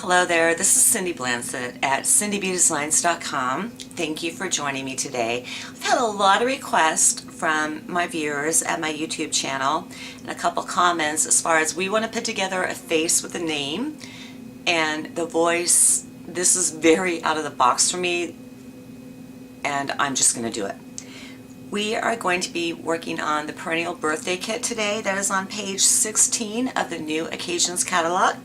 Hello there, this is Cindy Blansett at cindybdesigns.com. Thank you for joining me today. I've had a lot of requests from my viewers at my YouTube channel and a couple comments as far as we want to put together a face with a name and the voice. This is very out of the box for me and I'm just going to do it. We are going to be working on the Perennial birthday kit today. That is on page 16 of the New Occasions catalog.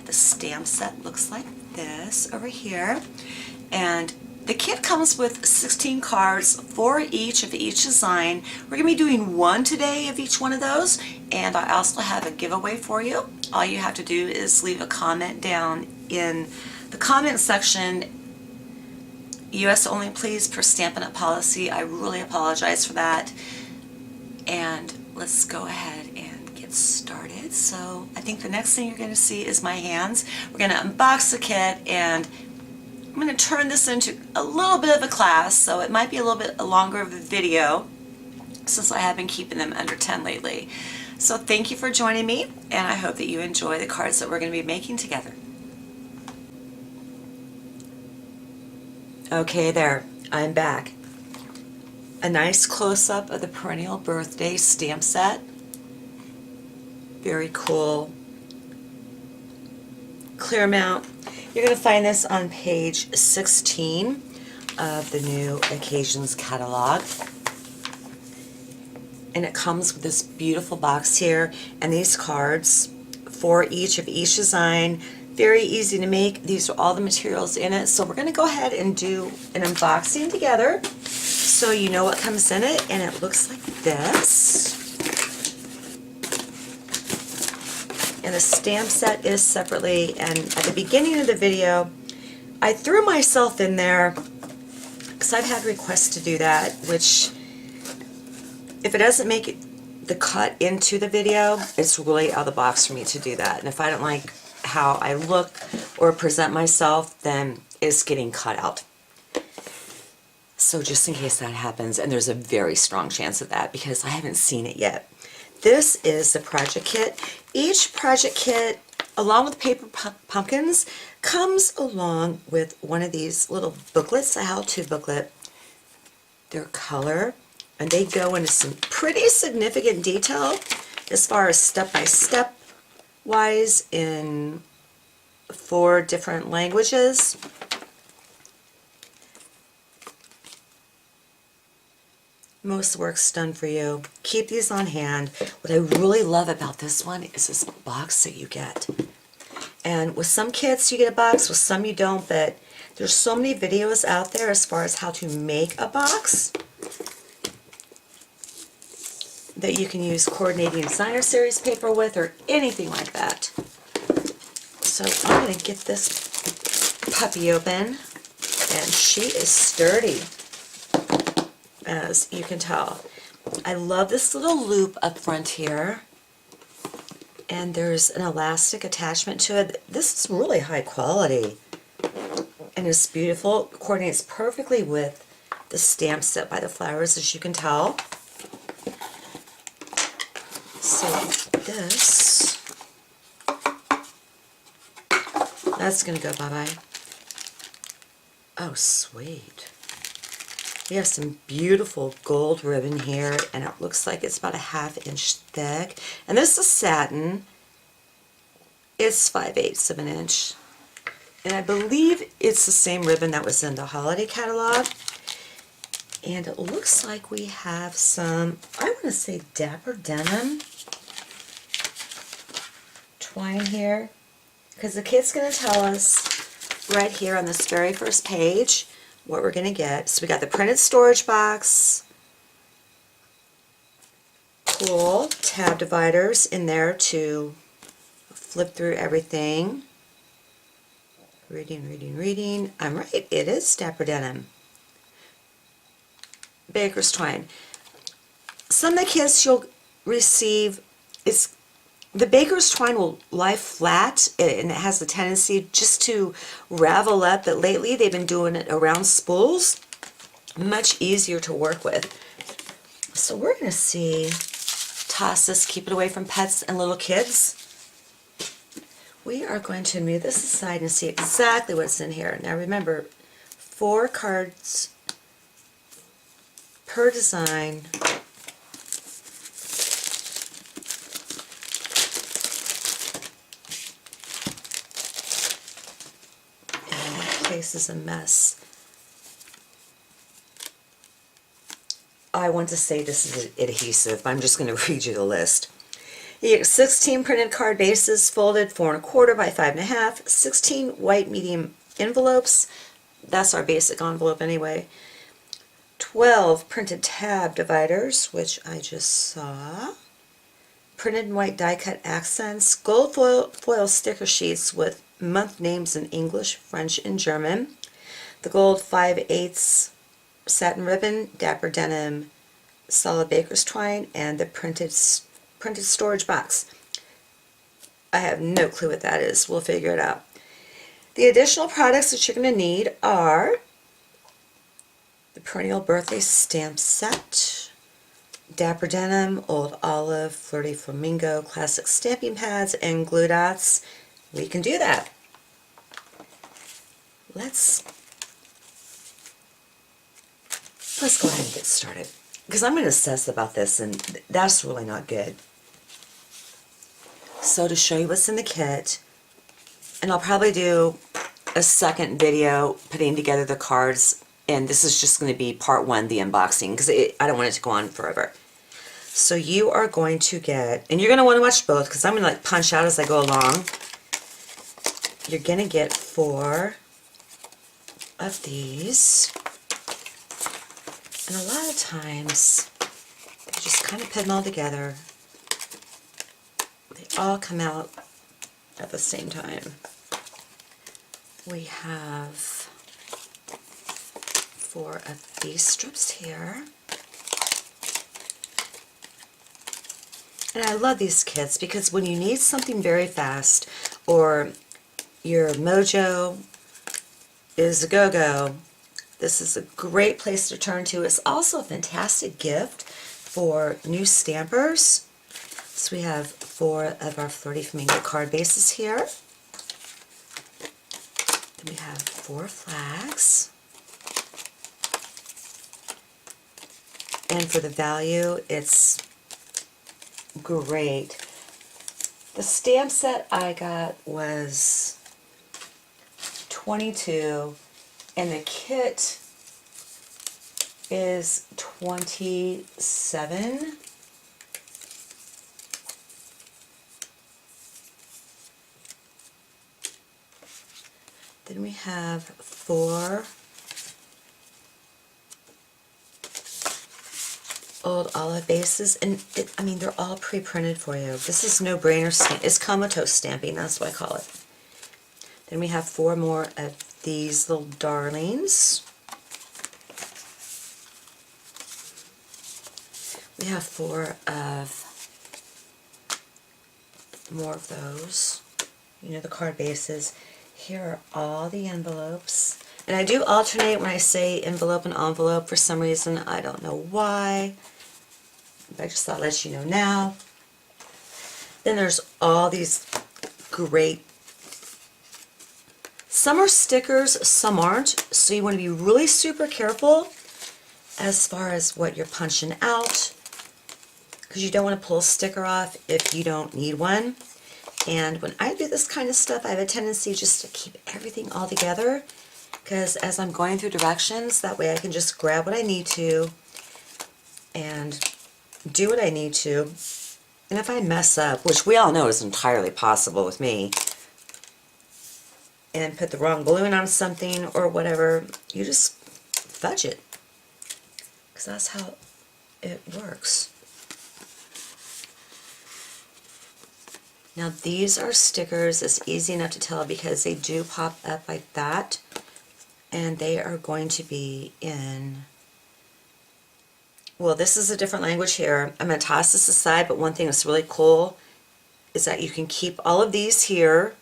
The stamp set looks like this over here, and the kit comes with 16 cards for each of each design. We're going to be doing one today of each one of those, and I also have a giveaway for you. All you have to do is leave a comment down in the comment section. US only please per Stampin' Up policy. I really apologize for that, and let's go ahead and get started. So I think the next thing you're going to see is my hands. We're going to unbox the kit, and I'm going to turn this into a little bit of a class, so it might be a little bit longer of a video since I have been keeping them under 10 lately. So thank you for joining me, and I hope that you enjoy the cards that we're going to be making together. Okay, there, I'm back. A nice close-up of the Perennial birthday stamp set. Very cool. Clear mount. You're going to find this on page 16 of the New Occasions catalog. And it comes with this beautiful box here and these cards for each of each design. Very easy to make. These are all the materials in it. So we're going to go ahead and do an unboxing together so you know what comes in it. And it looks like this. And the stamp set is separately, and at the beginning of the video I threw myself in there because I've had requests to do that, which if it doesn't make it the cut into the video, it's really out of the box for me to do that. And if I don't like how I look or present myself, then it's getting cut out. So just in case that happens, and there's a very strong chance of that because I haven't seen it yet. This is the project kit. Each project kit, along with paper pumpkins, comes along with one of these little booklets, a how-to booklet. They're color, and they go into some pretty significant detail as far as step-by-step wise in 4 different languages. Most work's done for you. Keep these on hand. What I really love about this one is this box that you get. And with some kits you get a box, with some you don't, but there's so many videos out there as far as how to make a box that you can use coordinating designer series paper with or anything like that. So I'm going to get this puppy open, and she is sturdy, as you can tell. I love this little loop up front here, and there's an elastic attachment to it. This is really high quality, and it's beautiful. It coordinates perfectly with the stamp set by the flowers, as you can tell. So this, that's going to go bye-bye. Oh, sweet. We have some beautiful gold ribbon here, and it looks like it's about a 1/2 inch thick. And this is satin. It's 5/8 of an inch. And I believe it's the same ribbon that was in the holiday catalog. And it looks like we have some, I want to say Dapper Denim twine here. Because the kit's going to tell us right here on this very first page what we're going to get. So we got the printed storage box, cool tab dividers in there to flip through everything. Reading. I'm right, it is Dapper Denim. Baker's twine. Some of the kits you'll receive, the baker's twine will lie flat, and it has the tendency just to ravel up, but lately they've been doing it around spools. Much easier to work with. So we're going to toss this, keep it away from pets and little kids. We are going to move this aside and see exactly what's in here. Now remember, 4 cards per design. And my place is a mess. I want to say this is adhesive, but I'm just going to read you the list. You get 16 printed card bases folded 4 1/4 by 5 1/2, 16 white medium envelopes, that's our basic envelope anyway, 12 printed tab dividers, which I just saw, printed white die cut accents, gold foil sticker sheets with month names in English, French, and German, the gold 5/8 satin ribbon, dapper denim, solid baker's twine, and the printed storage box. I have no clue what that is. We'll figure it out. The additional products that you're going to need are the Perennial birthday stamp set, dapper denim, old olive, flirty flamingo, classic stamping pads, and glue dots. We can do that. Let's go ahead and get started, because I'm going to obsess about this, and that's really not good. So to show you what's in the kit, and I'll probably do a second video putting together the cards, and this is just going to be part 1, the unboxing, because I don't want it to go on forever. So you are going to get, and you're going to want to watch both, because I'm going to like punch out as I go along. You're going to get 4 of these. And a lot of times, they just kind of put them all together. They all come out at the same time. We have 4 of these strips here. And I love these kits because when you need something very fast, or your mojo is a go-go, this is a great place to turn to. It's also a fantastic gift for new stampers. So we have 4 of our Flirty Flamingo card bases here. Then we have 4 flags. And for the value, it's great. The stamp set I got was $22. And the kit is $27. Then we have 4 old olive bases, and I mean, they're all pre-printed for you. This is no-brainer stamp. It's comatose stamping, that's what I call it. Then we have 4 more of these little darlings. We have 4 of more of those. You know, the card bases. Here are all the envelopes. And I do alternate when I say envelope and envelope for some reason. I don't know why. But I just thought I'd let you know now. Then there's all these great, some are stickers, some aren't, so you want to be really super careful as far as what you're punching out, because you don't want to pull a sticker off if you don't need one. And when I do this kind of stuff, I have a tendency just to keep everything all together, because as I'm going through directions, that way I can just grab what I need to and do what I need to. And if I mess up, which we all know is entirely possible with me, and put the wrong balloon on something or whatever, you just fudge it, because that's how it works. Now these are stickers. It's easy enough to tell because they do pop up like that, and they are going to be in, well, this is a different language here. I'm going to toss this aside, but one thing that's really cool is that you can keep all of these here.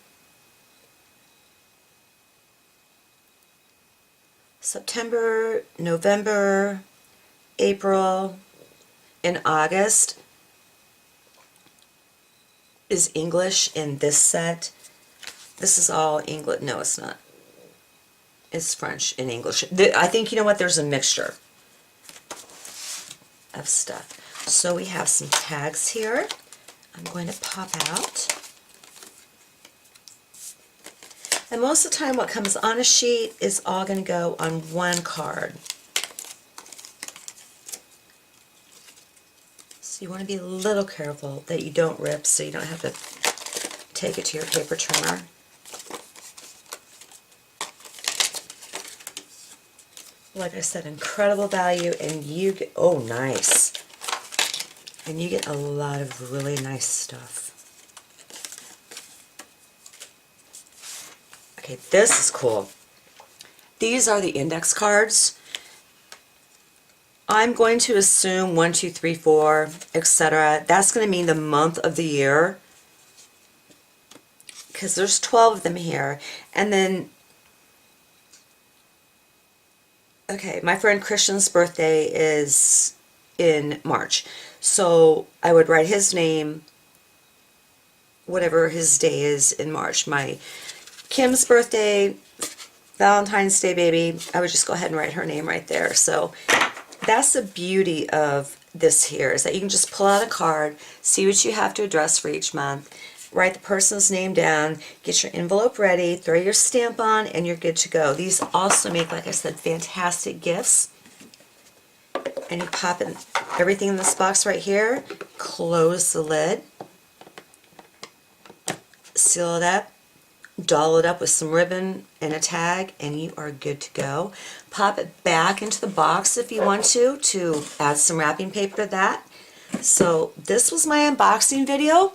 September, November, April, and August is English in this set. This is all English. No, it's not. It's French and English. I think, you know what, there's a mixture of stuff. So we have some tags here. I'm going to pop out. And most of the time what comes on a sheet is all going to go on one card. So you want to be a little careful that you don't rip, so you don't have to take it to your paper trimmer. Like I said, incredible value, and you get, oh nice, and you get a lot of really nice stuff. Okay, this is cool. These are the index cards. I'm going to assume 1, 2, 3, 4, etc. That's going to mean the month of the year, because there's 12 of them here. And then, okay, my friend Christian's birthday is in March, so I would write his name, whatever his day is in March. My Kim's birthday, Valentine's Day baby, I would just go ahead and write her name right there. So that's the beauty of this here, is that you can just pull out a card, see what you have to address for each month, write the person's name down, get your envelope ready, throw your stamp on, and you're good to go. These also make, like I said, fantastic gifts. And you pop in everything in this box right here, close the lid, seal it up, doll it up with some ribbon and a tag, and you are good to go. Pop it back into the box if you want to add some wrapping paper to that. So this was my unboxing video.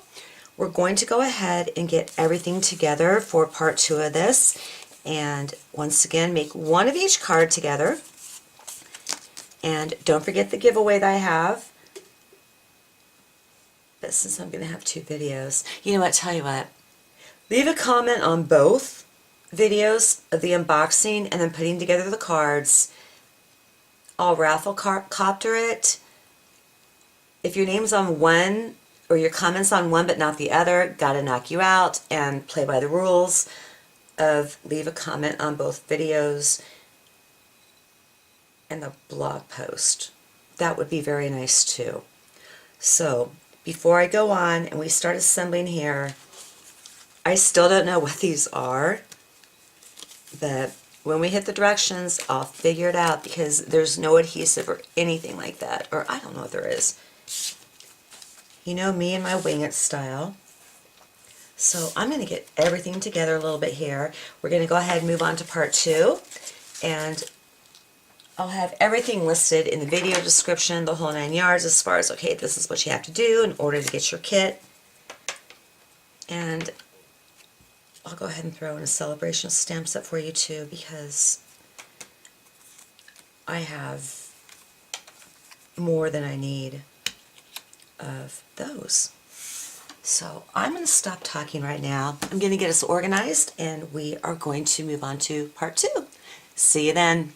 We're going to go ahead and get everything together for part 2 of this. And once again, make one of each card together. And don't forget the giveaway that I have. But since I'm going to have 2 videos, you know what, tell you what. Leave a comment on both videos of the unboxing and then putting together the cards. I'll raffle copter it. If your name's on one, or your comment's on one but not the other, gotta knock you out and play by the rules of leave a comment on both videos and the blog post. That would be very nice too. So before I go on and we start assembling here, I still don't know what these are, but when we hit the directions, I'll figure it out, because there's no adhesive or anything like that, or I don't know if there is. You know me and my wing it style. So I'm going to get everything together a little bit here. We're going to go ahead and move on to part 2, and I'll have everything listed in the video description, the whole 9 yards, as far as, okay, this is what you have to do in order to get your kit. And I'll go ahead and throw in a Sale-A-Bration stamp set for you too, because I have more than I need of those. So I'm going to stop talking right now. I'm going to get us organized, and we are going to move on to part 2. See you then.